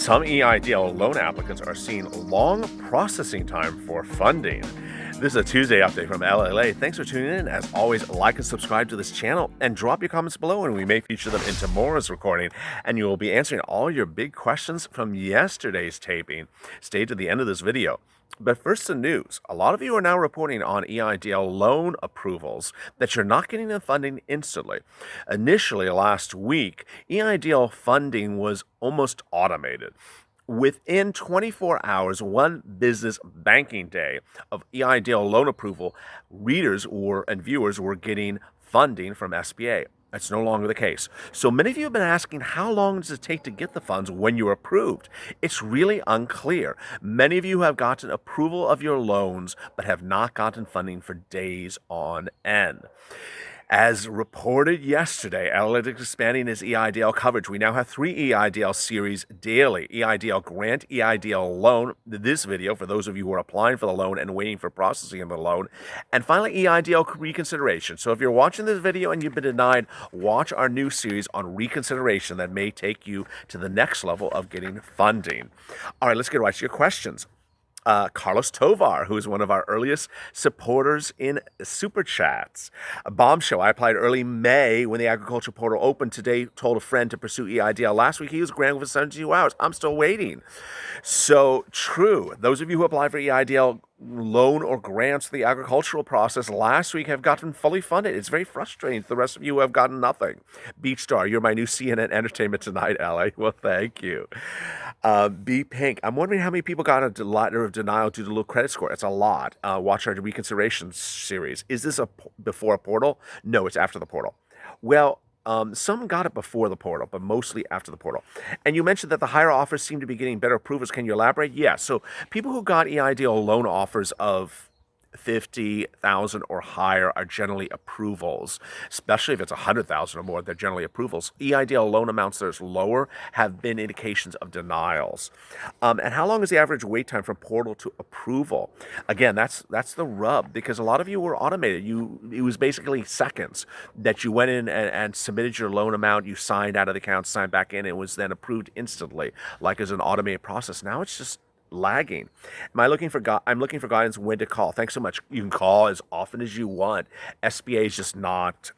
Some EIDL loan applicants are seeing long processing time for funding. This is a Tuesday update from LALATE. Thanks for tuning in. As always, like and subscribe to this channel and drop your comments below, and we may feature them in tomorrow's recording. And you will be answering all your big questions from yesterday's taping. Stay to the end of this video. But first, the news. A lot of you are now reporting on EIDL loan approvals that you're not getting the funding instantly. Initially, last week, EIDL funding was almost automated. Within 24 hours, one business banking day of EIDL loan approval, readers and viewers were getting funding from SBA. That's no longer the case. So many of you have been asking, how long does it take to get the funds when you're approved? It's really unclear. Many of you have gotten approval of your loans, but have not gotten funding for days on end. As reported yesterday, LALATE is expanding its EIDL coverage. We now have 3 EIDL series daily: EIDL Grant, EIDL Loan, this video for those of you who are applying for the loan and waiting for processing of the loan, and finally EIDL Reconsideration. So if you're watching this video and you've been denied, watch our new series on reconsideration that may take you to the next level of getting funding. All right, let's get right to your questions. Carlos Tovar, who is one of our earliest supporters in Super Chats. Bombshell, I applied early May when the agriculture portal opened. Today, told a friend to pursue EIDL. Last week, he was granted within 72 hours. I'm still waiting. So, true. Those of you who applied for EIDL loan or grants for the agricultural process last week have gotten fully funded. It's very frustrating to the rest of you who have gotten nothing. Beach Star, you're my new CNN entertainment tonight, LA. Well, thank you. B Pink, I'm wondering how many people got a letter of denial due to low credit score. It's a lot. Watch our reconsideration series. Is this before a portal? No, it's after the portal. Well, some got it before the portal, but mostly after the portal. And you mentioned that the higher offers seem to be getting better approvals. Can you elaborate? Yeah. So people who got EIDL loan offers of 50,000 or higher are generally approvals, especially if it's 100,000 or more. They're generally approvals. EIDL loan amounts that are lower have been indications of denials. And how long is the average wait time from portal to approval? Again, that's the rub, because a lot of you were automated. It was basically seconds that you went in and submitted your loan amount. You signed out of the account, signed back in. It was then approved instantly, like as an automated process. Now it's just lagging. I'm looking for guidance when to call. Thanks so much. You can call as often as you want. SBA is just not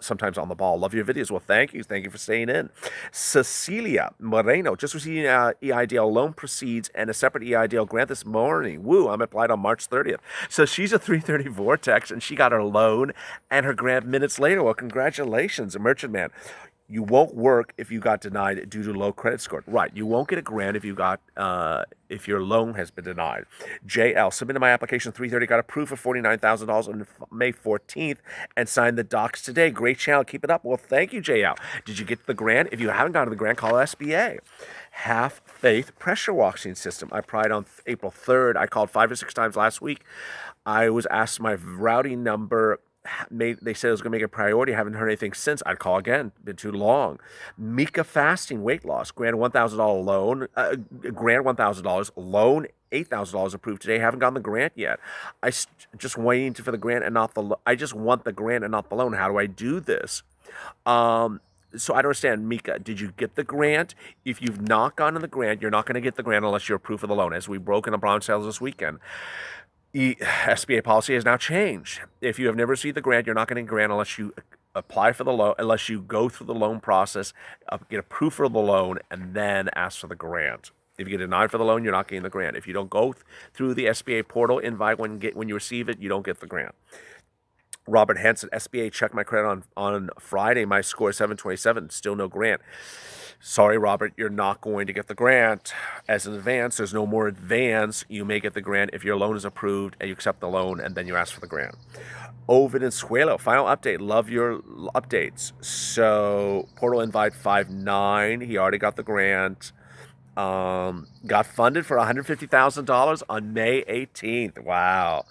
sometimes on the ball. Love your videos. Well, thank you. Thank you for staying in. Cecilia Moreno, just receiving EIDL loan proceeds and a separate EIDL grant this morning. Woo, I'm applied on March 30th. So she's a 330 Vortex, and she got her loan and her grant minutes later. Well, congratulations, Merchant Man. You won't work if you got denied due to low credit score. Right. You won't get a grant if if your loan has been denied. JL, submitted my application 330, got approved for $49,000 on May 14th, and signed the docs today. Great channel. Keep it up. Well, thank you, JL. Did you get the grant? If you haven't gotten the grant, call SBA. Half Faith pressure washing system. I applied on April 3rd. I called 5 or 6 times last week. I was asked my routing number. They said it was going to make a priority. I haven't heard anything since. I'd call again. Been too long. Mika fasting weight loss. Grant $1,000 loan. Grant $1,000 loan. $8,000 approved today. Haven't gotten the grant yet. Just waiting for the grant and not the. I just want the grant and not the loan. How do I do this? So I don't understand, Mika. Did you get the grant? If you've not gotten the grant, you're not going to get the grant unless you're approved for the loan. As we broke in the Bombshell this weekend. SBA policy has now changed. If you have never received the grant, you're not getting a grant unless you apply for the loan, unless you go through the loan process, get approved for the loan, and then ask for the grant. If you get denied for the loan, you're not getting the grant. If you don't go through the SBA portal invite when you receive it, you don't get the grant. Robert Henson, SBA checked my credit on Friday. My score is 727. Still no grant. Sorry, Robert, you're not going to get the grant as an advance. There's no more advance. You may get the grant if your loan is approved and you accept the loan, and then you ask for the grant. Ovid and Suelo, final update. Love your updates. So, portal invite 5-9. He already got the grant. Got funded for $150,000 on May 18th. Wow.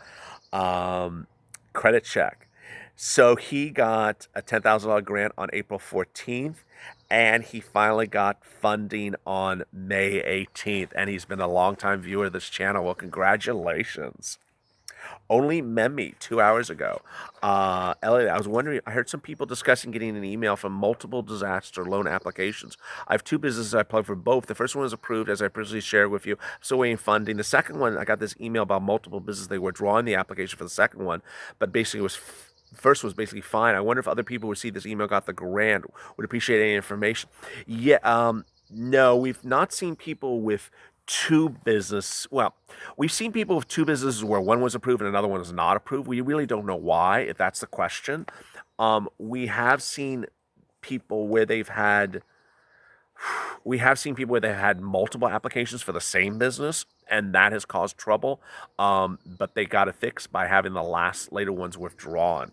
Credit check. So he got a $10,000 grant on April 14th, and he finally got funding on May 18th, and he's been a longtime viewer of this channel. Well, congratulations. Only Memi 2 hours ago. Elliot, I was wondering, I heard some people discussing getting an email from multiple disaster loan applications. I have two businesses I applied for both. The first one was approved, as I previously shared with you. Still waiting funding. The second one, I got this email about multiple businesses. They were drawing the application for the second one, but basically it was first was basically fine. I wonder if other people who received this email got the grant. Would appreciate any information. Yeah, no, we've not seen people with two business. Well, we've seen people with two businesses where one was approved and another one was not approved. We really don't know why, if that's the question. We have seen people where they've had. We have seen people where they had multiple applications for the same business, and that has caused trouble. But they got it fixed by having the later ones withdrawn.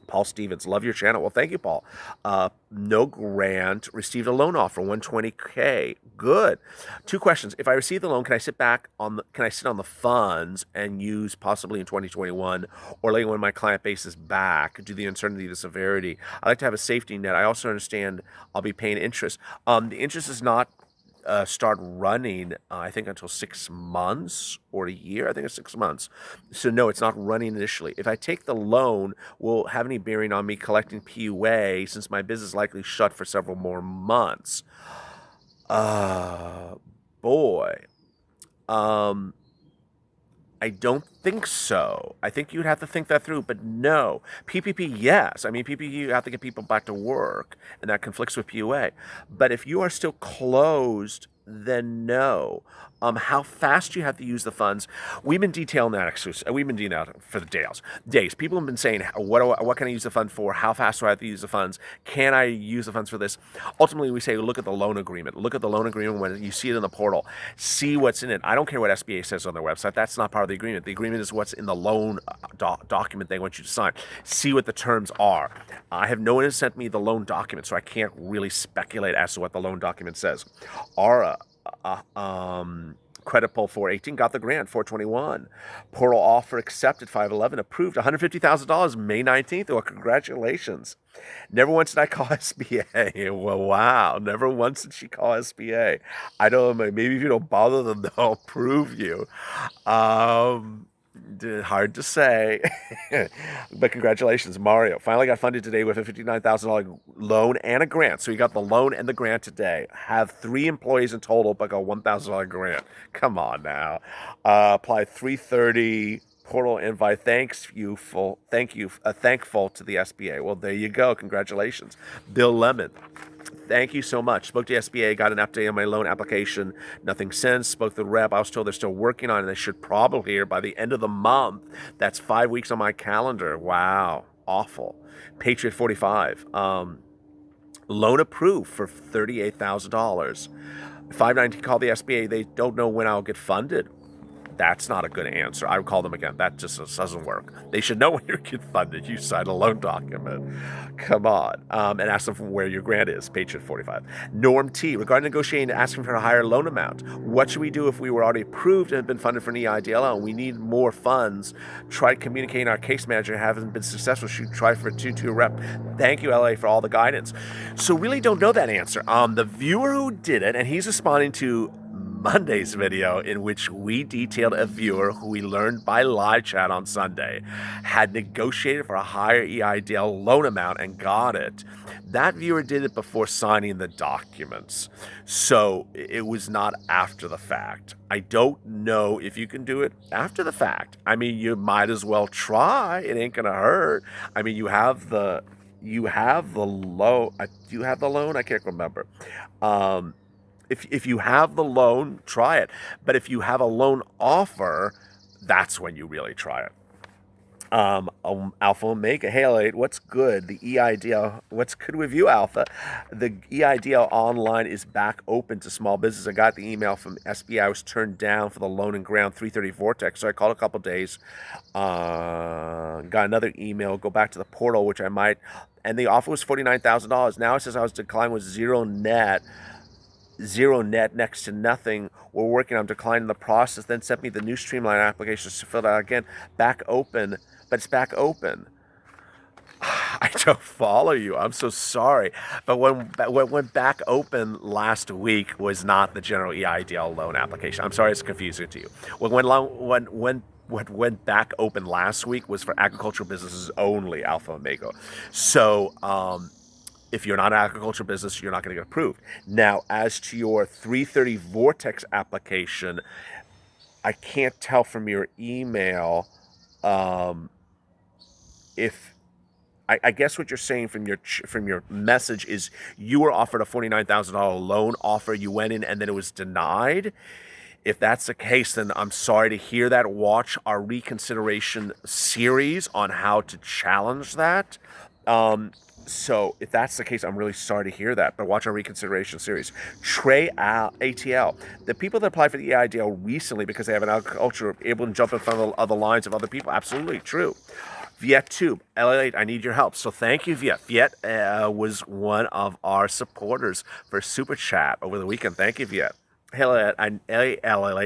Paul Stevens, love your channel. Well, thank you, Paul. No grant, received a loan offer, 120K. Good. Two questions. If I receive the loan, can I sit on the funds and use possibly in 2021 or later when my client base is back due to the uncertainty, the severity? I like to have a safety net. I also understand I'll be paying interest. The interest is not start running, I think, until 6 months or a year. I think it's 6 months. So no, it's not running initially. If I take the loan, will it have any bearing on me collecting PUA since my business is likely shut for several more months? Boy. I don't think so. I think you'd have to think that through, but no. PPP, yes. I mean, PPP, you have to get people back to work, and that conflicts with PUA. But if you are still closed, then no. How fast you have to use the funds, we've been detailing that. We've been detailing that for the days. People have been saying, what can I use the fund for? How fast do I have to use the funds? Can I use the funds for this? Ultimately, we say, look at the loan agreement. Look at the loan agreement when you see it in the portal. See what's in it. I don't care what SBA says on their website. That's not part of the agreement. The agreement is what's in the loan document they want you to sign. See what the terms are. I have no one has sent me the loan document, so I can't really speculate as to what the loan document says. Aura, credit pull 418, got the grant 421. Portal offer accepted 511, approved $150,000 May 19th. Well, congratulations. Never once did I call SBA. Well, wow. Never once did she call SBA. I don't know. Maybe if you don't bother them, they'll approve you. Hard to say, but congratulations, Mario. Finally got funded today with a $59,000 loan and a grant. So you got the loan and the grant today. Have 3 employees in total, but got $1,000 grant. Come on now. Apply 330 portal invite. Thankful to the SBA. Well, there you go. Congratulations, Bill Lemon. Thank you so much. Spoke to SBA, got an update on my loan application. Nothing since. Spoke to the rep. I was told they're still working on it. They should probably hear by the end of the month. That's 5 weeks on my calendar. Wow. Awful. Patriot 45. Loan approved for $38,000. 519 call the SBA. They don't know when I'll get funded. That's not a good answer. I would call them again. That just doesn't work. They should know when you get funded. You sign a loan document. Come on. And ask them where your grant is. Patriot 45. Norm T. Regarding negotiating, asking for a higher loan amount. What should we do if we were already approved and have been funded for an EIDL and we need more funds? Tried communicating our case manager, haven't been successful. Should try for a 2-2 rep. Thank you, LA, for all the guidance. So really don't know that answer. The viewer who did it, and he's responding to Monday's video in which we detailed a viewer who we learned by live chat on Sunday had negotiated for a higher EIDL loan amount and got it. That viewer did it before signing the documents. So it was not after the fact. I don't know if you can do it after the fact. I mean, you might as well try. It ain't gonna hurt. I mean, you have the loan. Do you have the loan? I can't remember. If you have the loan, try it. But if you have a loan offer, that's when you really try it. Alpha Omega, hey LALATE, what's good? The EIDL, what's good with you, Alpha? The EIDL online is back open to small business. I got the email from SBA. I was turned down for the loan and ground 330 Vortex, so I called a couple days. Got another email, go back to the portal, which I might, and the offer was $49,000. Now it says I was declined with zero net, next to nothing. We're working on declining the process. Then sent me the new Streamline application to fill it out again. Back open, but it's back open. I don't follow you. I'm so sorry. But when back open last week was not the general EIDL loan application. I'm sorry it's confusing to you. When what went back open last week was for agricultural businesses only, Alpha Omega. So if you're not an agricultural business, you're not going to get approved. Now, as to your 330 Vortex application, I can't tell from your email um, if I guess what you're saying from your message is you were offered a $49,000 loan offer. You went in and then it was denied. If that's the case, then I'm sorry to hear that. Watch our reconsideration series on how to challenge that. Um, so if that's the case, I'm really sorry to hear that. But watch our reconsideration series. Trey ATL. The people that applied for the EIDL recently because they have an agriculture are able to jump in front of the lines of other people. Absolutely true. Viet Tube, LALATE, I need your help. So thank you, Viet. Viet was one of our supporters for Super Chat over the weekend. Thank you, Viet. LALATE,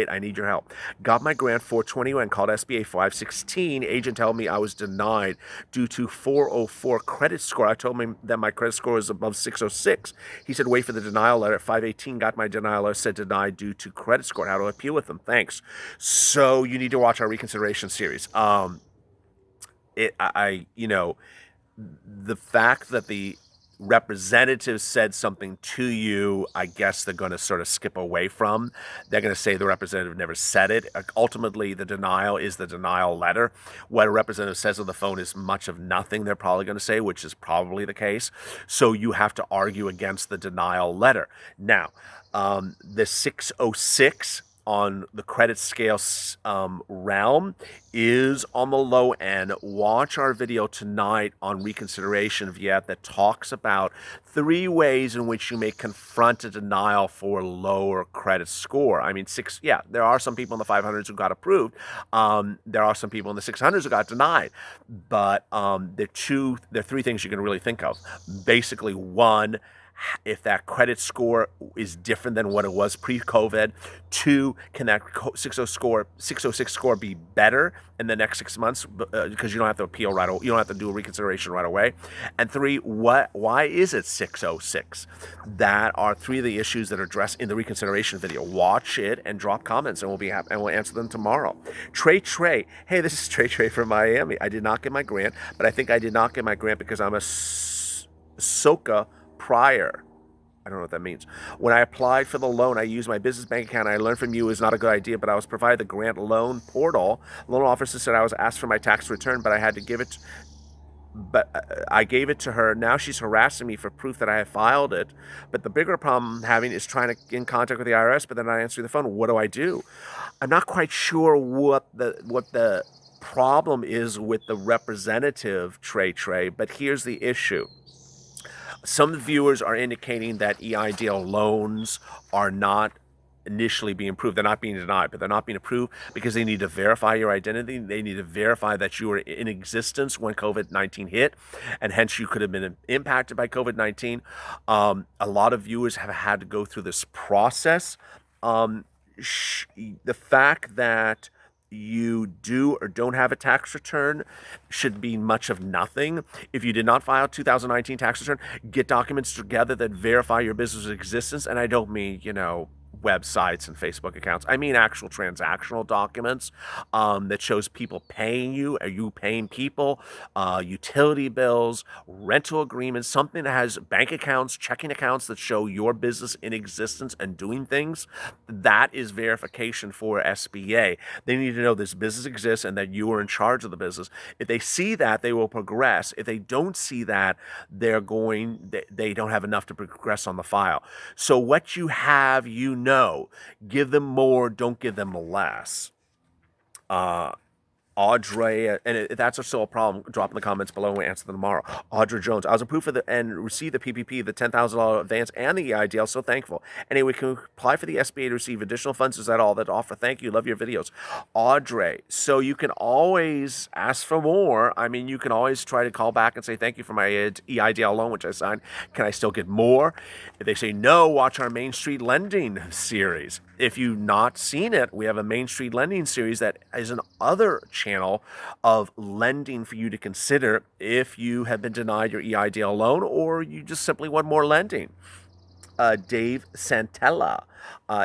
I need your help. Got my grant 421, called SBA 516. Agent told me I was denied due to 404 credit score. I told him that my credit score is above 606. He said, wait for the denial letter. At 518, got my denial letter, said denied due to credit score. How do I appeal with them? Thanks. So you need to watch our reconsideration series. The fact that the representative said something to you, I guess they're going to sort of skip away from. They're going to say the representative never said it. Ultimately, the denial is the denial letter. What a representative says on the phone is much of nothing, they're probably going to say, which is probably the case. So you have to argue against the denial letter. Now, the 606 on the credit scale realm is on the low end. Watch our video tonight on reconsideration, Viet, that talks about 3 ways in which you may confront a denial for lower credit score. I mean, there are some people in the 500s who got approved. There are some people in the 600s who got denied. But there are 3 things you can really think of. Basically, one, if that credit score is different than what it was pre-COVID. 2, can that 606 score be better in the next 6 months because you don't have to appeal right away, you don't have to do a reconsideration right away. And 3, why is it 606? That are 3 of the issues that are addressed in the reconsideration video. Watch it and drop comments, and we'll be happy, and we'll answer them tomorrow. Trey, hey, this is Trey from Miami. I did not get my grant, but I think I did not get my grant because I'm a SOCA prior. I don't know what that means. When I applied for the loan, I used my business bank account. I learned from you is not a good idea, but I was provided the grant loan portal. Loan officer said I was asked for my tax return, but I had to give it. But I gave it to her. Now she's harassing me for proof that I have filed it. But the bigger problem I'm having is trying to get in contact with the IRS, but they're not answering the phone. What do I do? I'm not quite sure what the problem is with the representative, Trey, but here's the issue. Some viewers are indicating that EIDL loans are not initially being approved. They're not being denied, but they're not being approved because they need to verify your identity. They need to verify that you were in existence when COVID-19 hit, and hence you could have been impacted by COVID-19. A lot of viewers have had to go through this process. The fact that you do or don't have a tax return should be much of nothing. If you did not file a 2019 tax return, get documents together that verify your business existence. And I don't mean, websites and Facebook accounts. I mean actual transactional documents that shows people paying you, are you paying people, utility bills, rental agreements, something that has bank accounts, checking accounts that show your business in existence and doing things. That is verification for SBA. They need to know this business exists and that you are in charge of the business. If they see that, they will progress. If they don't see that, they don't have enough to progress on the file. So what you have, give them more, don't give them less. Audrey, and if that's still a problem, drop in the comments below and we'll answer them tomorrow. Audrey Jones, I was approved for and received the PPP, the $10,000 advance, and the EIDL, so thankful. Anyway, we can apply for the SBA to receive additional funds. Is that all that offer? Thank you. Love your videos. Audrey, so you can always ask for more. I mean, you can always try to call back and say, thank you for my EIDL loan, which I signed. Can I still get more? If they say no, watch our Main Street Lending series. If you've not seen it, we have a Main Street Lending series that is an other channel of lending for you to consider if you have been denied your EIDL loan or you just simply want more lending. Dave Santella.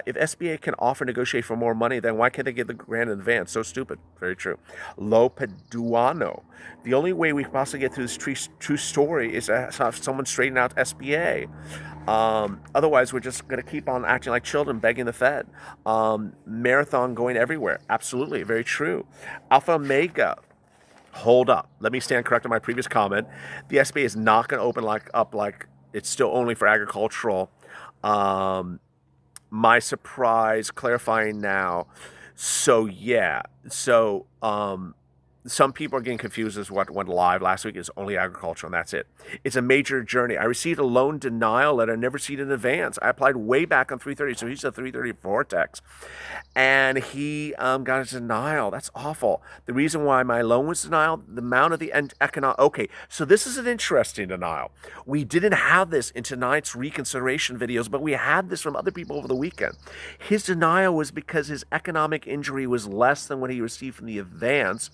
If SBA can offer negotiate for more money, then why can't they give the grant in advance? So stupid. Very true. Lo Paduano. The only way we can possibly get through this true story is to have someone straighten out SBA. Otherwise, we're just going to keep on acting like children, begging the Fed. Marathon going everywhere. Absolutely. Very true. Alpha Omega. Hold up. Let me stand corrected on my previous comment. The SBA is not going to open up like it's still only for agricultural. My surprise, clarifying now. So yeah. So some people are getting confused as what went live last week is only agriculture, and that's it. It's a major journey. I received a loan denial letter, never seen in advance. I applied way back on 330, so he's a 330 Vortex. And he got a denial. That's awful. The reason why my loan was denied, the amount of the economic... Okay, so this is an interesting denial. We didn't have this in tonight's reconsideration videos, but we had this from other people over the weekend. His denial was because his economic injury was less than what he received from the advance,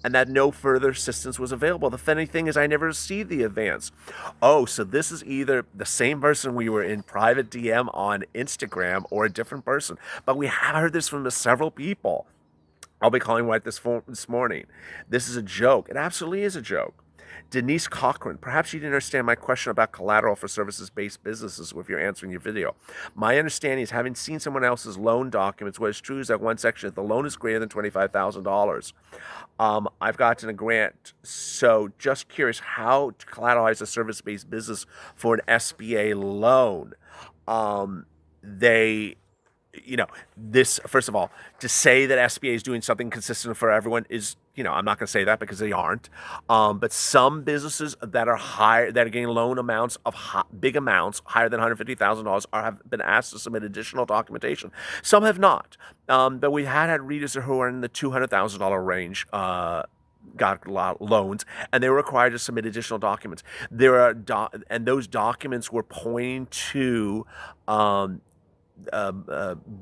and that no further assistance was available. The funny thing is I never received the advance. Oh, so this is either the same person we were in private DM on Instagram or a different person. But we have heard this from several people. I'll be calling right this morning. This is a joke. It absolutely is a joke. Denise Cochran, perhaps you didn't understand my question about collateral for services-based businesses if you're answering your video. My understanding is, having seen someone else's loan documents, what is true is that one section, if the loan is greater than $25,000, I've gotten a grant. So just curious how to collateralize a service-based business for an SBA loan. This, first of all, to say that SBA is doing something consistent for everyone is, I'm not going to say that because they aren't. But some businesses that are higher, that are getting loan amounts of big amounts, higher than $150,000, have been asked to submit additional documentation. Some have not. But we had readers who are in the $200,000 range, got loans, and they were required to submit additional documents. And those documents were pointing to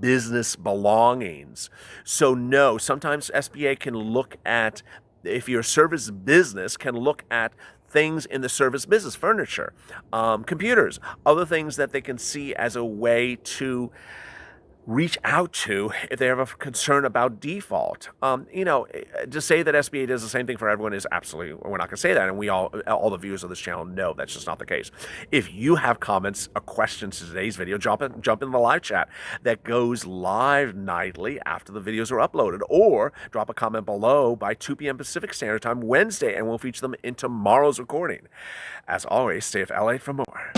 business belongings. So no, sometimes SBA can look at, if your service business can look at things in the service business, furniture, computers, other things that they can see as a way to reach out to if they have a concern about default. To say that SBA does the same thing for everyone is absolutely, we're not going to say that, and we all the viewers of this channel know that's just not the case. If you have comments or questions to today's video, jump in the live chat that goes live nightly after the videos are uploaded, or drop a comment below by 2 p.m. Pacific Standard Time Wednesday, and we'll feature them in tomorrow's recording. As always, stay with LA for more.